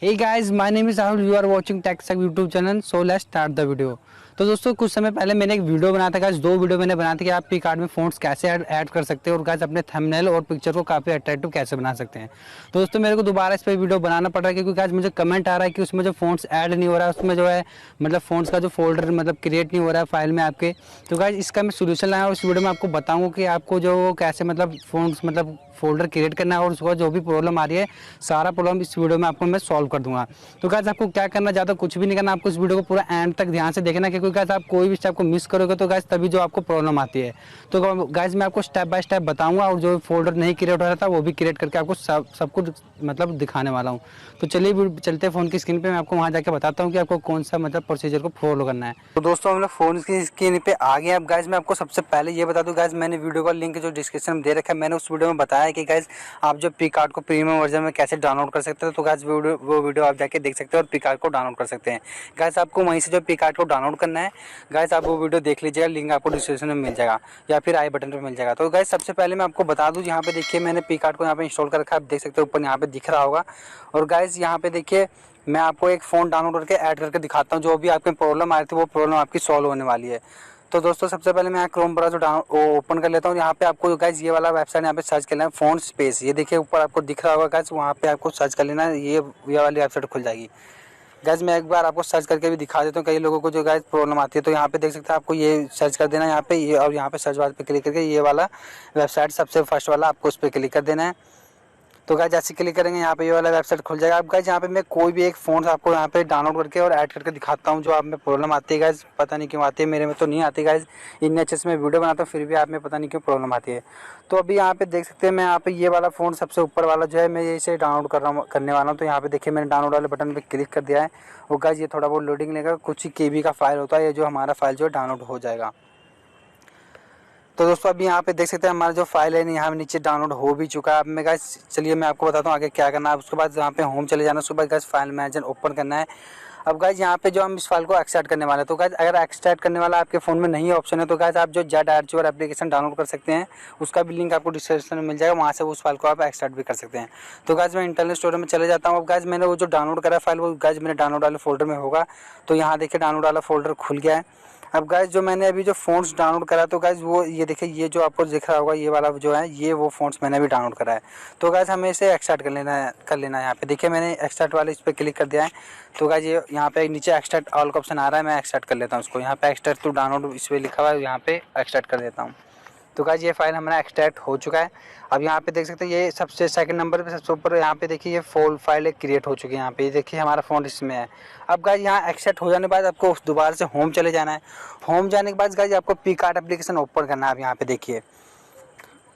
Hey guys, my name is Rahul. You are watching TechSec YouTube channel. So let's start the video. तो दोस्तों कुछ समय पहले मैंने एक वीडियो बनाया था गाइस, दो वीडियो मैंने बनाया था कि आप पिकआर्ट में फ़ॉन्ट्स कैसे ऐड कर सकते हैं और गाइस अपने थंबनेल और पिक्चर को काफ़ी अट्रैक्टिव कैसे बना सकते हैं। तो दोस्तों मेरे को दोबारा इस पर वीडियो बनाना पड़ रहा है क्योंकि गाइस मुझे कमेंट आ रहा है कि उसमें जो फ़ॉन्ट्स ऐड नहीं हो रहा है, उसमें जो है मतलब फ़ॉन्ट्स का जो फोल्डर मतलब क्रिएट नहीं हो रहा है फाइल में आपके। तो गाइस इसका मैं सोल्यूशन लाया और इस वीडियो में आपको बताऊँगा कि आपको जो कैसे मतलब फ़ॉन्ट्स मतलब फोल्डर क्रिएट करना है और उसका जो भी प्रॉब्लम आ रही है सारा प्रॉब्लम इस वीडियो में आपको मैं सॉल्व कर दूंगा। तो गाइस आपको क्या करना, ज़्यादा कुछ भी नहीं करना, आपको इस वीडियो को पूरा एंड तक ध्यान से देखना क्योंकि गाइस आप कोई भी स्टेप को मिस करोगे तो गाइस तभी जो आपको प्रॉब्लम आती है। तो गाइस मैं आपको स्टेप बाय स्टेप बताऊंगा और जो फोल्डर नहीं क्रिएट हो रहा था वो भी क्रिएट करके आपको सब कुछ मतलब दिखाने वाला हूँ। तो चलिए चलते हैं फ़ोन की स्क्रीन पर, मैं आपको वहाँ जाकर बताता हूँ कि आपको कौन सा मतलब प्रोसीजर को फॉलो करना है। तो दोस्तों हम लोग फ़ोन की स्क्रीन पे आ गए। अब गाइस मैं आपको सबसे पहले ये बता दूँ गाइस, मैंने वीडियो का लिंक जो डिस्क्रिप्शन में दे रखा है, मैंने उस वीडियो में बताया कि गाइस आप जो पिकआर्ट को प्रीमियम वर्जन में कैसे डाउनलोड कर सकते हो। तो गाइस वो वीडियो आप जाके देख सकते हो और पिकआर्ट को डाउनलोड कर सकते हैं। गाइस आपको वहीं से जो पिकआर्ट को डाउनलोड करना है गाइस, आप वो वीडियो देख लीजिएगा, लिंक आपको डिस्क्रिप्शन में मिल जाएगा या फिर आई बटन पर मिल जाएगा। तो गाइस सबसे पहले मैं आपको बता दूँ, यहाँ पे देखिए मैंने पिकआर्ट को यहाँ पे इंस्टॉल कर रखा है, आप देख सकते हो ऊपर यहाँ पे दिख रहा होगा। और गाइस यहाँ पे देखिए मैं आपको एक फ़ोन डाउनलोड करके ऐड करके दिखाता हूँ, जो भी आपकी प्रॉब्लम आ रही थी वो प्रॉब्लम आपकी सॉल्व होने वाली है। तो दोस्तों सबसे पहले मैं यहाँ क्रोम ब्राउज़र ओपन कर लेता हूँ। यहाँ पे आपको गाइस ये वाला वेबसाइट यहाँ पे सर्च करना है, फ़ॉन्ट स्पेस। ये देखिए ऊपर आपको दिख रहा होगा गाइस, वहाँ पे आपको सर्च कर लेना है, ये वाली वेबसाइट खुल जाएगी। गाइस मैं एक बार आपको सर्च करके भी दिखा देता हूँ, कई लोगों को जो गाइस प्रॉब्लम आती है। तो यहाँ पे देख सकते हैं, आपको ये सर्च कर देना है यहाँ पे, ये और यहाँ पे सर्च बार पे क्लिक करके ये वाला वेबसाइट सबसे फर्स्ट वाला आपको उस पर क्लिक कर देना है। तो गाइस जैसे क्लिक करेंगे यहाँ पे ये वाला वेबसाइट खुल जाएगा। अब गाइस यहाँ पे मैं कोई भी एक फ़ोन आपको यहाँ पे डाउनलोड करके और ऐड करके दिखाता हूँ, जो आप में प्रॉब्लम आती है गाइस, पता नहीं क्यों आती है, मेरे में तो नहीं आती गाइस। इतने अच्छे से मैं वीडियो बनाता हूँ फिर भी आप में पता नहीं क्यों प्रॉब्लम आती है। तो अभी यहाँ पे देख सकते हैं, मैं यहाँ पे ये वाला फ़ोन सबसे ऊपर वाला जो है मैं इसे डाउनलोड करने वाला हूँ। तो यहाँ पे देखिए मैंने डाउनलोड वाले बटन पर क्लिक कर दिया है और गाइस ये थोड़ा बहुत लोडिंग लेगा, कुछ ही KB का फाइल होता है ये, जो हमारा फाइल जो है डाउनलोड हो जाएगा। तो दोस्तों अभी यहाँ पे देख सकते हैं हमारा जो फाइल है यहाँ नीचे डाउनलोड हो भी चुका है। अब मैं गाइस चलिए मैं आपको बताता हूँ आगे क्या करना है। उसके बाद यहाँ पे होम चले जाना, उसके बाद गाइस फाइल मैनेजर ओपन करना है। अब गाइस यहाँ पे जो हम इस फाइल को एक्सट्रैक्ट करने वाले हैं, तो गाइस अगर एक्सट्रैक्ट करने वाला आपके फ़ोन में नहीं ऑप्शन है तो गाइस आप जो जेड आर्चिवर एप्लीकेशन डाउनलोड कर सकते हैं, उसका भी लिंक आपको डिस्क्रिप्शन में मिल जाएगा, वहाँ से उस फाइल को आप एक्सट्रैक्ट भी कर सकते हैं। तो गाइस मैं इंटरनल स्टोरेज में चले जाता हूँ। अब गाइस मैंने वो जो डाउनलोड करा फाइल वो गाइस मेरे डाउनलोड वाले फोल्डर में होगा। तो यहाँ देखिए डाउनलोड वाला फोल्डर खुल गया है। अब गाइस जो मैंने अभी जो फ़ॉन्ट्स डाउनलोड करा, तो गाइस वो ये देखिए, ये जो आपको दिख रहा होगा ये वाला जो है, ये वो फ़ॉन्ट्स मैंने भी डाउनलोड करा है। तो गाइस हमें इसे एक्सट्रैक्ट कर लेना है। यहाँ पे देखिए मैंने एक्सट्रैक्ट वाले इस पर क्लिक कर दिया है। तो गाइस ये यहाँ पे नीचे एक्सट्रैक्ट ऑल का ऑप्शन आ रहा है, मैं एक्सट्रैक्ट कर लेता हूँ उसको। यहाँ पे एक्सट्रैक्ट टू डाउनलोड इस पर लिखा हुआ है, यहाँ पे एक्सट्रैक्ट कर देता हूँ। तो गाइस ये फाइल हमारा एक्सट्रैक्ट हो चुका है। अब यहाँ पे देख सकते हैं ये सबसे सेकंड नंबर पे सबसे ऊपर यहाँ पे देखिए ये फाइल क्रिएट हो चुकी है। यहाँ पे देखिए हमारा फ़ॉन्ट इसमें है। अब गाइस यहाँ एक्सट्रैक्ट हो जाने के बाद आपको दोबारा से होम चले जाना है। होम जाने के बाद गाइस आपको पिकआर्ट एप्लीकेशन ओपन करना है। अब यहाँ पे देखिए,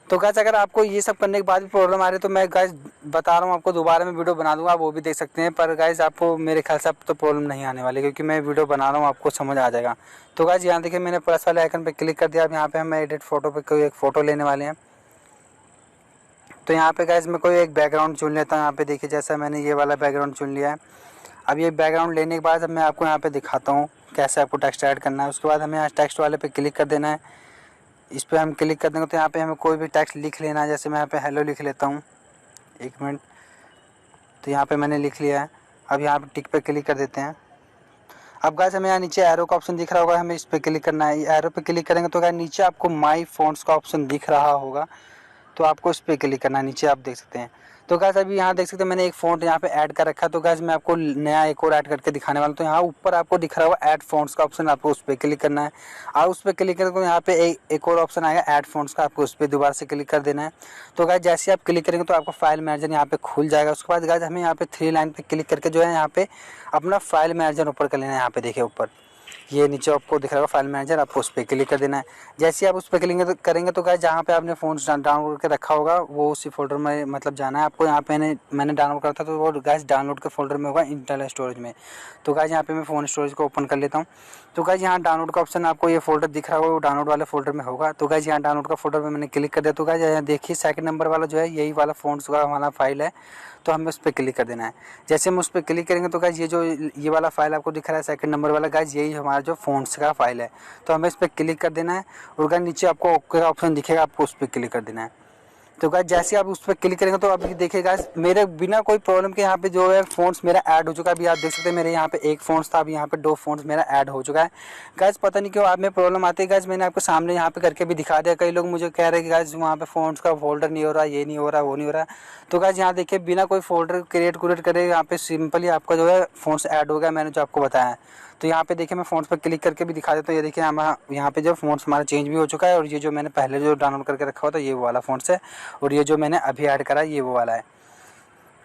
तो गाइस अगर आपको ये सब करने के बाद भी प्रॉब्लम आ रही है तो मैं गाइस बता रहा हूँ आपको, दोबारा मैं वीडियो बना दूंगा, आप वो भी देख सकते हैं। पर गाइस आपको मेरे ख्याल से अब तो प्रॉब्लम नहीं आने वाली, क्योंकि मैं वीडियो बना रहा हूँ, आपको समझ आ जाएगा। तो गाइस यहाँ देखिए मैंने प्लस वाले आइकन पे क्लिक कर दिया। अब यहाँ पे हम एडिट फोटो पे कोई एक फ़ोटो लेने वाले हैं। तो यहाँ पे गाइस मैं कोई एक बैकग्राउंड चुन लेता हूँ। यहाँ पे देखिए जैसा मैंने ये वाला बैकग्राउंड चुन लिया है। अब ये बैकग्राउंड लेने के बाद अब मैं आपको यहाँ पे दिखाता हूँ कैसे आपको टेक्स्ट ऐड करना है। उसके बाद हमें यहाँ टेक्स्ट वाले पे क्लिक कर देना है। इस पर हम क्लिक कर देंगे तो यहाँ पे हमें कोई भी टेक्स्ट लिख लेना है। जैसे मैं यहाँ पे हेलो लिख लेता हूँ, एक मिनट। तो यहाँ पे मैंने लिख लिया है। अब यहाँ पे टिक पे क्लिक कर देते हैं। अब गाइस हमें यहाँ नीचे एरो का ऑप्शन दिख रहा होगा, हमें इस पर क्लिक करना है। एरो पे क्लिक करेंगे तो गाइस नीचे आपको माई फ़ॉन्ट्स का ऑप्शन दिख रहा होगा, तो आपको इस पर क्लिक करना है। नीचे आप देख सकते हैं। तो गाइस अभी यहाँ देख सकते हैं मैंने एक फ़ॉन्ट यहाँ पे ऐड कर रखा है। तो गाइस मैं आपको नया एक और ऐड करके दिखाने वाला हूँ। तो यहाँ ऊपर आपको दिख रहा होगा ऐड फ़ॉन्ट्स का ऑप्शन, आपको उस पर क्लिक करना है। और उस पर क्लिक करेंगे तो यहाँ पे एक और ऑप्शन आएगा ऐड फ़ॉन्ट्स का, आपको उस पर दोबारा से क्लिक कर देना है। तो गाइस जैसे आप क्लिक करेंगे तो आपको फाइल मैनेजर यहाँ पे खुल जाएगा। उसके बाद गाइस हमें यहाँ पे 3 लाइन पे क्लिक करके जो है यहाँ पे अपना फाइल मैनेजर ऊपर कर लेना है। यहाँ पे देखिए ऊपर ये नीचे आपको दिख रहा होगा फाइल मैनेजर, आपको उस पर क्लिक कर देना है। जैसे आप उस पर क्लिक करेंगे तो गाइस जहाँ पे आपने फ़ोन डाउनलोड करके रखा होगा वो उसी फोल्डर में मतलब जाना है आपको। यहाँ पे मैंने डाउनलोड करा था तो वो गाइस डाउनलोड के फोल्डर में होगा इंटरनल स्टोरेज में। तो गाइस यहाँ पे मैं फ़ोन स्टोरेज को ओपन कर लेता हूँ। तो गाइस यहाँ डाउनलोड का ऑप्शन आपको ये फोल्डर दिख रहा होगा, वो डाउनलोड वाले फोल्डर में होगा। तो गाइस यहाँ डाउनलोड का फोल्डर में मैंने क्लिक कर दिया। तो गाइस यहाँ देखिए सेकंड नंबर वाला जो है यही वाला फ़ॉन्ट्स का हमारा फाइल है, तो हमें उस पर क्लिक कर देना है। जैसे हम उस पर क्लिक करेंगे तो गाइस ये वाला फाइल आपको दिख रहा है सेकंड नंबर वाला, गाइस यही हमारा जो फ़ॉन्ट्स का फाइल है। तो हमें इस पर क्लिक कर देना है और गाइस नीचे आपको ओके का ऑप्शन दिखेगा, आपको उस पर क्लिक कर देना है। तो गाइस जैसे आप उस पर क्लिक करेंगे तो अभी देखिए गाइस मेरे बिना कोई प्रॉब्लम के यहाँ पे जो है फ़ॉन्ट्स मेरा ऐड हो चुका है। अभी आप देख सकते हैं मेरे यहाँ पे एक फ़ॉन्ट्स था, अभी यहाँ पे 2 फ़ॉन्ट्स मेरा ऐड हो चुका है। गाइस पता नहीं क्यों आप में प्रॉब्लम आती है गाइस, मैंने आपको सामने यहाँ पे करके भी दिखा दिया। कई लोग मुझे कह रहे हैं कि गाइस वहाँ पे फ़ॉन्ट्स का फोल्डर नहीं हो रहा, ये नहीं हो रहा, वो नहीं हो रहा। तो गाइस यहाँ देखिए बिना कोई फोल्डर क्रिएट करे यहाँ पे सिंपली आपका जो है फ़ॉन्ट्स ऐड हो गया, मैंने जो आपको बताया है। तो यहाँ पे देखिए मैं फ़ॉन्ट्स पर क्लिक करके भी दिखा देता हूँ। ये देखिए यहाँ पे जो फ़ॉन्ट्स हमारा चेंज भी हो चुका है, और ये जो मैंने पहले जो डाउनलोड करके रखा हुआ था ये वो वाला फ़ॉन्ट्स है, और ये जो मैंने अभी ऐड करा ये वो वाला है।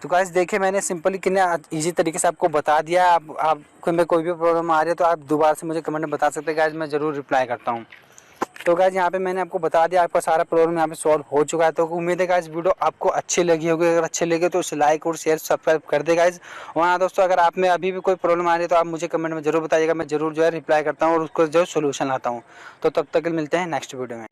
तो गाइस देखिए मैंने सिंपली कितना इजी तरीके से आपको बता दिया। आपको में कोई भी प्रॉब्लम आ रही है तो आप दोबारा से मुझे कमेंट में बता सकते हैं गाइस, मैं ज़रूर रिप्लाई करता हूँ। तो गाइस यहाँ पे मैंने आपको बता दिया, आपका सारा प्रॉब्लम यहाँ पे सॉल्व हो चुका है। तो उम्मीद है गाइस वीडियो आपको अच्छी लगी होगी। अगर अच्छी लगे तो उसे लाइक और शेयर सब्सक्राइब कर दे गाइस। और हाँ दोस्तों, अगर आप में अभी भी कोई प्रॉब्लम आ रही है तो आप मुझे कमेंट में जरूर बताइएगा, मैं जरूर जो है रिप्लाई करता हूँ और उसको जो सोल्यूशन लाता हूँ। तो तब तक मिलते हैं नेक्स्ट वीडियो में।